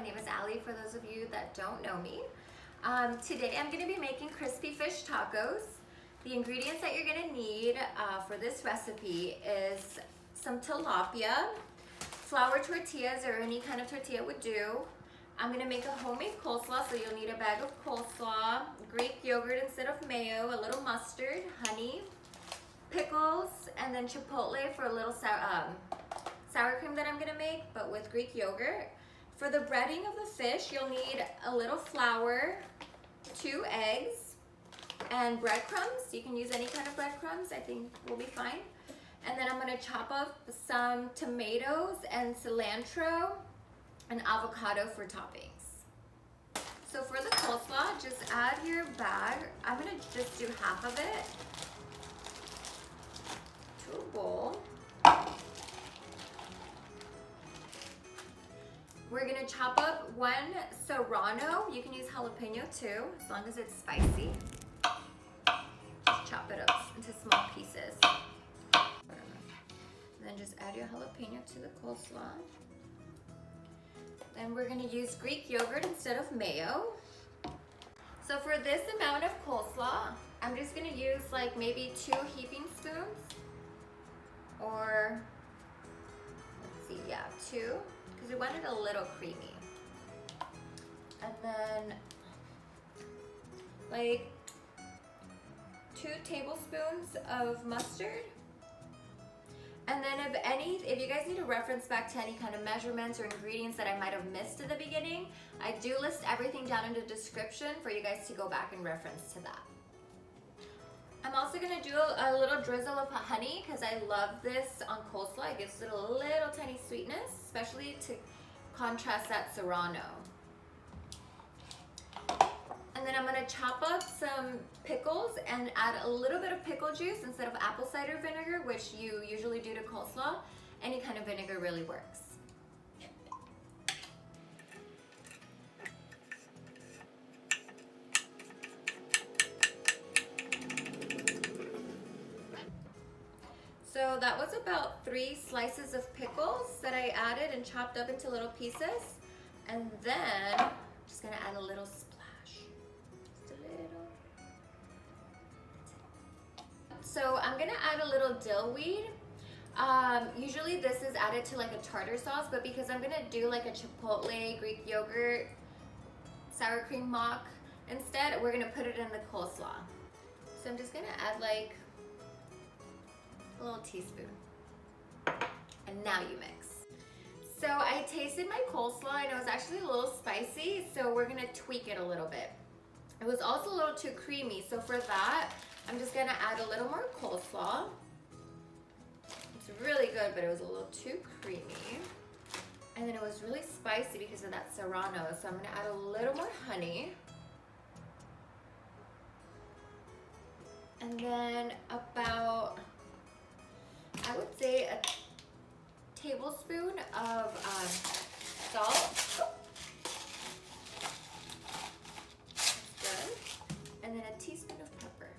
My name is Allie for those of you that don't know me. Today I'm going to be making crispy fish tacos. The ingredients that you're going to need for this recipe is some tilapia, flour tortillas or any kind of tortilla would do. I'm going to make a homemade coleslaw, so you'll need a bag of coleslaw, Greek yogurt instead of mayo, a little mustard, honey, pickles, and then chipotle for a little sour cream that I'm going to make, but with Greek yogurt. For the breading of the fish, you'll need a little flour, 2 eggs, and breadcrumbs. You can use any kind of breadcrumbs, I think will be fine. And then I'm going to chop up some tomatoes and cilantro and avocado for toppings. So for the coleslaw, just add your bag. I'm going to just do half of it to a bowl. We're gonna chop up 1 serrano. You can use jalapeno too, as long as it's spicy. Just chop it up into small pieces. And then just add your jalapeno to the coleslaw. Then we're gonna use Greek yogurt instead of mayo. So for this amount of coleslaw, I'm just gonna use like maybe 2 heaping spoons. Or, let's see, yeah, 2. Because we want it a little creamy. And then like 2 tablespoons of mustard. And then if you guys need to reference back to any kind of measurements or ingredients that I might have missed at the beginning, I do list everything down in the description for you guys to go back and reference to that. I'm also gonna do a little drizzle of honey because I love this on coleslaw. It gives it a little tiny sweetness, especially to contrast that serrano. And then I'm gonna chop up some pickles and add a little bit of pickle juice instead of apple cider vinegar, which you usually do to coleslaw. Any kind of vinegar really works. So that was about 3 slices of pickles that I added and chopped up into little pieces. And then I'm just gonna add a little splash, just a little. So I'm gonna add a little dill weed. Usually this is added to like a tartar sauce, but because I'm gonna do like a chipotle, Greek yogurt, sour cream mock, instead we're gonna put it in the coleslaw. So I'm just gonna add like a little teaspoon. And now you mix. So I tasted my coleslaw and it was actually a little spicy, so we're gonna tweak it a little bit. It was also a little too creamy, so for that, I'm just gonna add a little more coleslaw. It's really good, but it was a little too creamy. And then it was really spicy because of that serrano, so I'm gonna add a little more honey. And then about, I would say a tablespoon of salt. That's good. And then a teaspoon of pepper.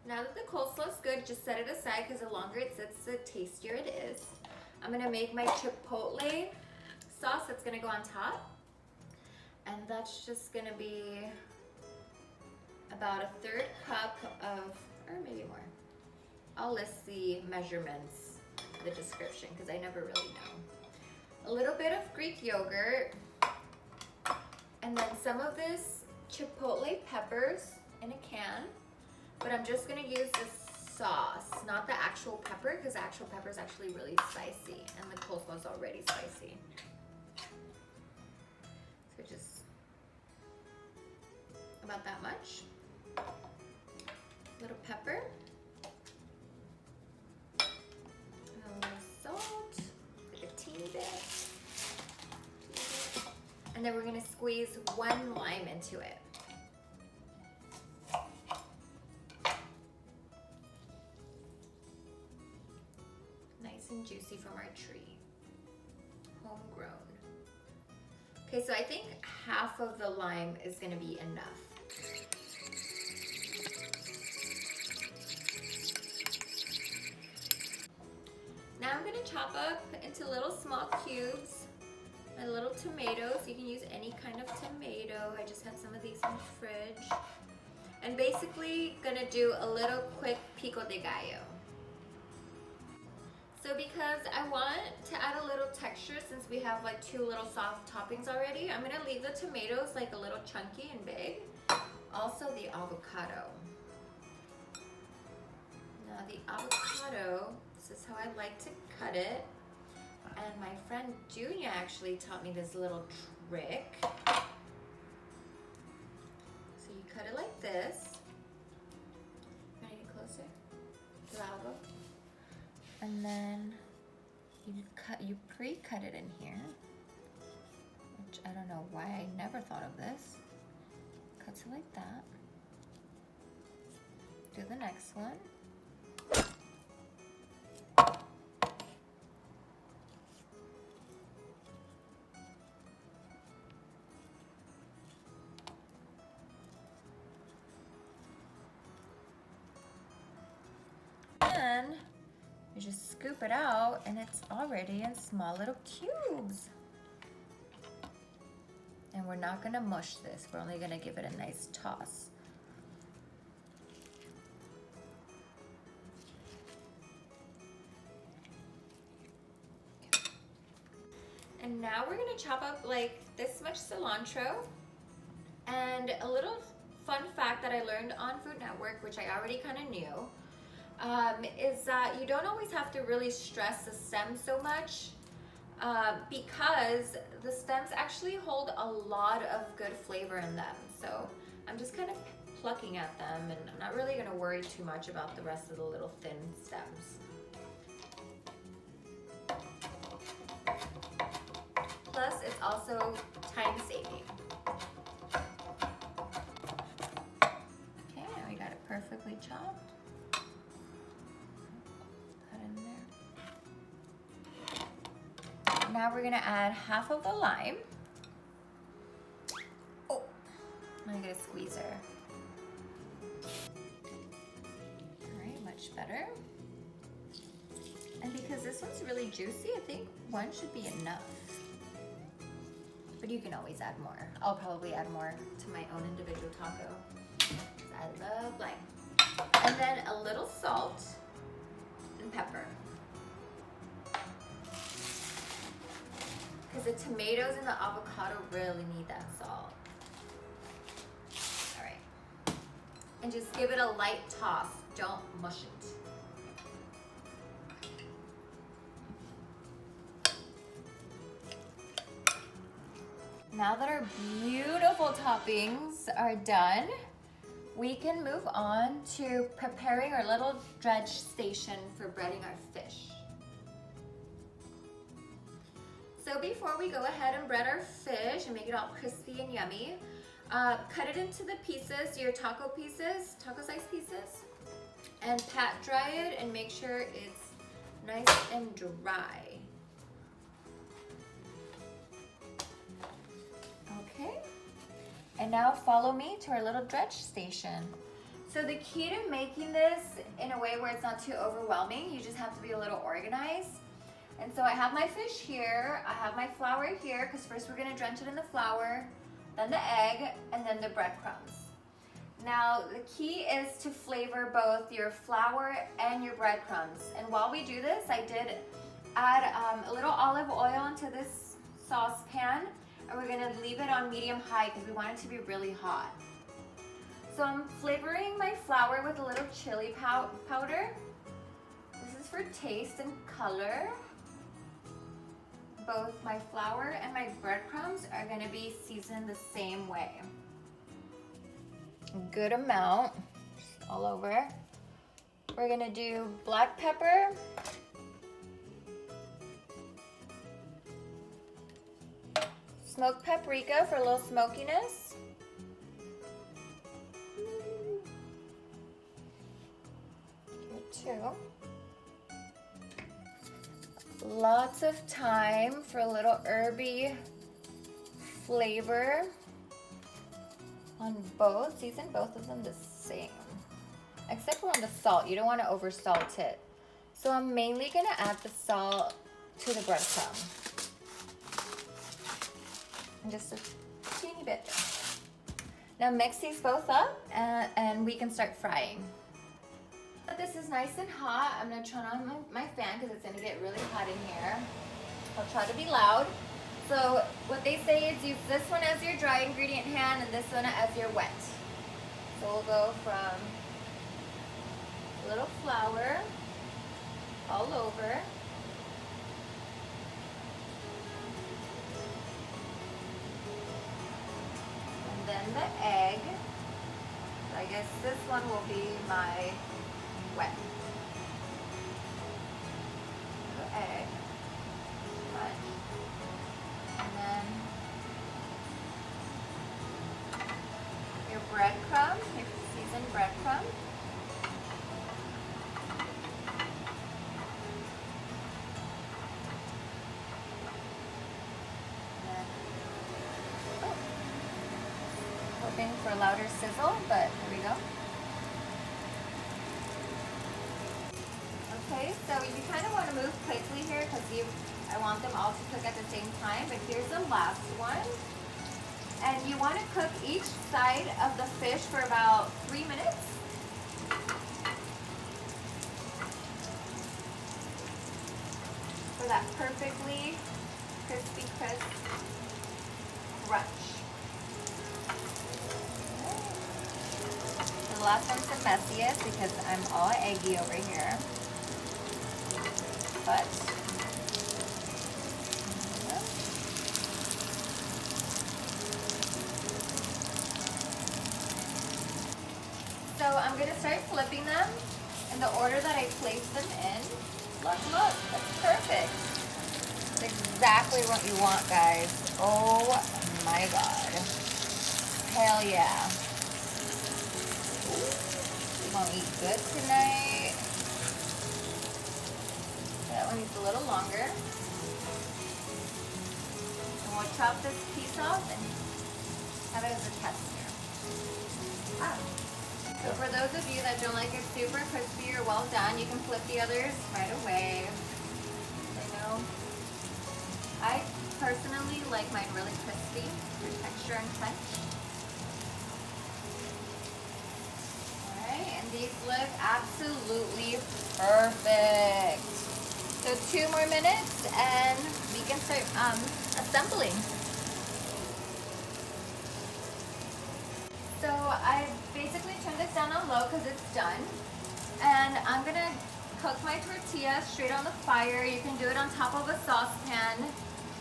Now that the coleslaw is good, just set it aside because the longer it sits, the tastier it is. I'm gonna make my chipotle sauce that's gonna go on top. And that's just gonna be about a 1/3 cup of, or maybe more. I'll list the measurements in the description because I never really know. A little bit of Greek yogurt, and then some of this chipotle peppers in a can, but I'm just gonna use the sauce, not the actual pepper, because the actual pepper is actually really spicy, and the coleslaw is already spicy. So just about that much. Little pepper, and a little salt, like a teeny bit. And then we're gonna squeeze 1 lime into it. Nice and juicy from our tree, homegrown. Okay, so I think half of the lime is gonna be enough. chop up into little small cubes my little tomatoes. You can use any kind of tomato. I just have some of these in the fridge. And basically gonna do a little quick pico de gallo. So because I want to add a little texture, since we have like 2 little soft toppings already, I'm gonna leave the tomatoes like a little chunky and big. Also the avocado. Now the avocado, this is how I like to cut it. And my friend Junia actually taught me this little trick. So you cut it like this. Can I get closer to the avocado? And then you pre-cut it in here, which I don't know why I never thought of this. Cuts it like that. Do the next one. And you just scoop it out and it's already in small little cubes. And we're not gonna mush this. We're only gonna give it a nice toss. And now we're gonna chop up like this much cilantro. And a little fun fact that I learned on Food Network, which I already kind of knew, is that you don't always have to really stress the stems so much because the stems actually hold a lot of good flavor in them. So I'm just kind of plucking at them, and I'm not really going to worry too much about the rest of the little thin stems. Plus, it's also time saving. Okay, now we got it perfectly chopped. Now we're gonna add half of the lime. Oh, I'm gonna get a squeezer. All right, much better. And because this one's really juicy, I think 1 should be enough. But you can always add more. I'll probably add more to my own individual taco. I love lime. And then a little salt and pepper. Because the tomatoes and the avocado really need that salt. All right. And just give it a light toss. Don't mush it. Now that our beautiful toppings are done, we can move on to preparing our little dredge station for breading our fish. So before we go ahead and bread our fish and make it all crispy and yummy, cut it into the pieces, your taco pieces, taco size pieces, and pat dry it and make sure it's nice and dry. Okay, and now follow me to our little dredge station. So the key to making this in a way where it's not too overwhelming, you just have to be a little organized. And so I have my fish here, I have my flour here, because first we're going to drench it in the flour, then the egg, and then the breadcrumbs. Now the key is to flavor both your flour and your breadcrumbs. And while we do this, I did add a little olive oil into this saucepan, and we're going to leave it on medium-high because we want it to be really hot. So I'm flavoring my flour with a little chili powder. This is for taste and color. Both my flour and my breadcrumbs are going to be seasoned the same way. A good amount, just all over. We're going to do black pepper, smoked paprika for a little smokiness, here too. Lots of thyme for a little herby flavor on both. Season both of them the same, except for on the salt. You don't want to over salt it. So I'm mainly going to add the salt to the breadcrumb. And just a teeny bit. Now mix these both up and we can start frying. This is nice and hot. I'm gonna turn on my fan because it's gonna get really hot in here. I'll try to be loud. So what they say is use this one as your dry ingredient hand and this one as your wet. So we'll go from a little flour all over. And then the egg. So I guess this one will be my wet. The egg. And then your breadcrumb, your seasoned breadcrumb. Hoping for a louder sizzle, but here we go. Okay, so you kind of want to move quickly here because I want them all to cook at the same time, but here's the last one. And you want to cook each side of the fish for about 3 minutes. For that perfectly crispy crisp crunch. The last one's the messiest because I'm all eggy over here. But so I'm going to start flipping them in the order that I placed them in. Look, that's perfect. That's exactly what you want, guys. Oh my God. Hell yeah. We're going to eat good tonight. That one needs a little longer. And we'll chop this piece off and have it as a tester. So for those of you that don't like it super crispy or well done, you can flip the others right away. I know I personally like mine really crispy for texture and crunch. Alright, and these look absolutely perfect. So 2 more minutes and we can start assembling. So I basically turned this down on low because it's done. And I'm gonna cook my tortilla straight on the fire. You can do it on top of a saucepan.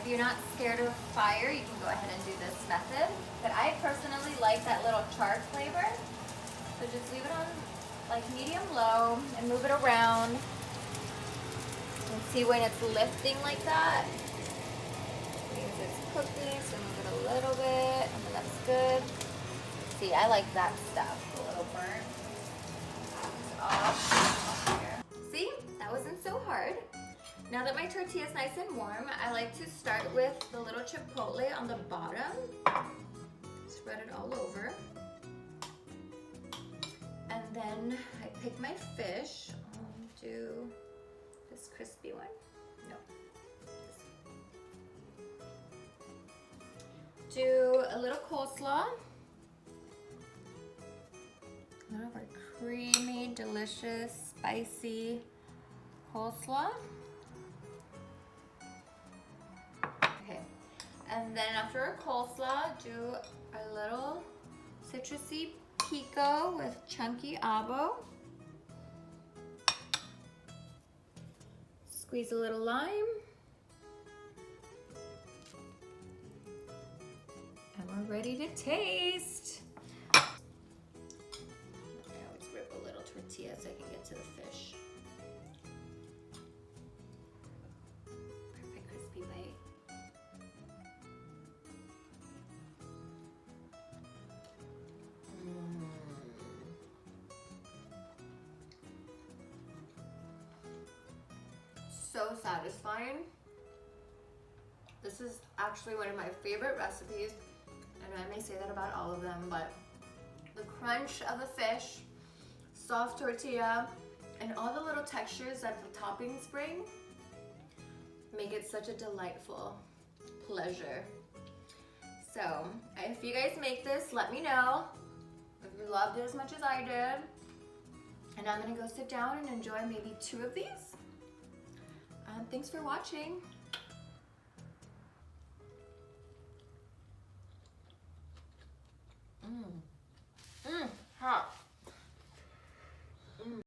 If you're not scared of fire, you can go ahead and do this method. But I personally like that little char flavor. So just leave it on like medium low and move it around. And see when it's lifting like that. It means it's cooking, so move it a little bit, and then that's good. See, I like that stuff, a little burnt. See, that wasn't so hard. Now that my tortilla is nice and warm, I like to start with the little chipotle on the bottom. Spread it all over. And then I pick my fish. Do this crispy one. No. Do a little coleslaw. A little of our creamy, delicious, spicy coleslaw. Okay, and then after our coleslaw, do a little citrusy pico with chunky avo. Squeeze a little lime. And we're ready to taste. I always rip a little tortilla so I can get to the fish. Perfect crispy bite. So satisfying. This is actually one of my favorite recipes, and I may say that about all of them, but the crunch of the fish, soft tortilla, and all the little textures that the toppings bring make make it such a delightful pleasure. So if you guys make this, let me know if you loved it as much as I did. And I'm gonna go sit down and enjoy maybe 2 of these. Thanks for watching.